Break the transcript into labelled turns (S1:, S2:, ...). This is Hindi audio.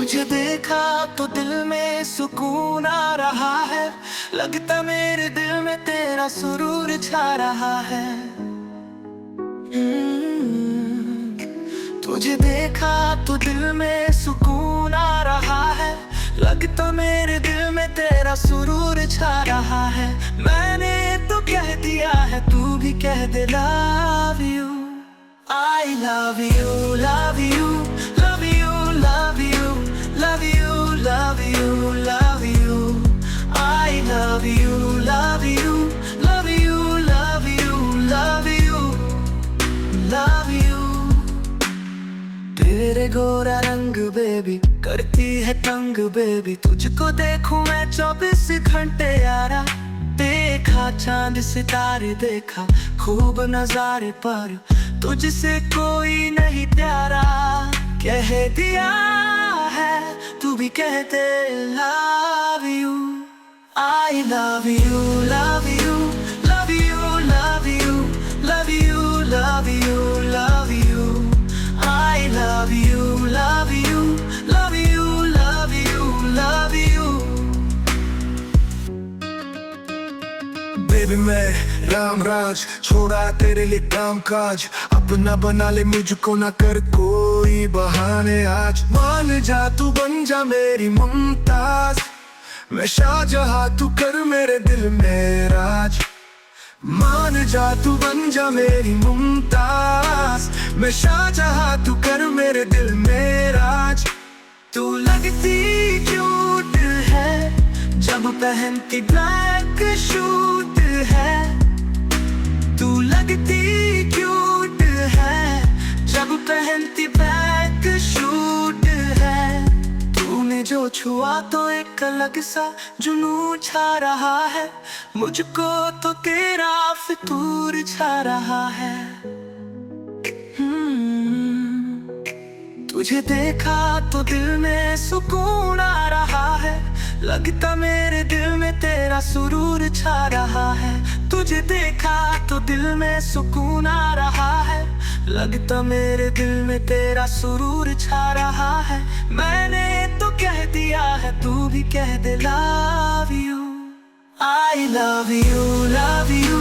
S1: तुझे देखा तो दिल में सुकून आ रहा है, लगता मेरे दिल में तेरा सुरूर छा रहा है। तुझे देखा तो दिल में सुकून आ रहा है, लगता मेरे दिल में तेरा सुरूर छा रहा है। मैंने तो कह दिया है, तू भी कह दे love you. I love you, love you, love you, love you, love you, love you, love you। I love you, love you, love you, love you, love you, love you। तेरे गोरा रंग बेबी करती है तंग बेबी, तुझको देखूं मैं 24 घंटे यारा। देखा चांद सितारे, देखा खूब नजारे, पर तुझसे कोई नहीं प्यारा। कह दिया है तू भी कह दे love you. I love you, love you, love you, love you, love you, love you, love you। I love you, love you, love you, love you, love you।
S2: Baby मैं राम राज, छोड़ा तेरे लिए काम काज, अपना बना ले मुझको, ना कर कोई बहाने आज। मान जा तू बन जा मेरी मुमताज, मैं शाहजहां तू कर मेरे दिल में राज। मान जा तू बन जा मेरी मुमताज, मैं शाहजहां तू कर मेरे दिल में राज। तू लगती क्यूट है जब पहनती ब्लैक शूट है। तू लगती क्यूट है जब पहनती ब्लैक शूट है। तूने जो छुआ तो एक अलग सा जुनून छा रहा है, मुझको तो तेरा फितूर छा रहा है। तुझे देखा तो दिल में सुकून आ रहा है, लगता मेरे दिल में तेरा सुरूर छा रहा है। तुझे देखा तो दिल में सुकून आ रहा है, लगता मेरे दिल में तेरा सुरूर छा रहा है। मैंने तो कह दिया है, तू भी कह दे love you. I love you, love you,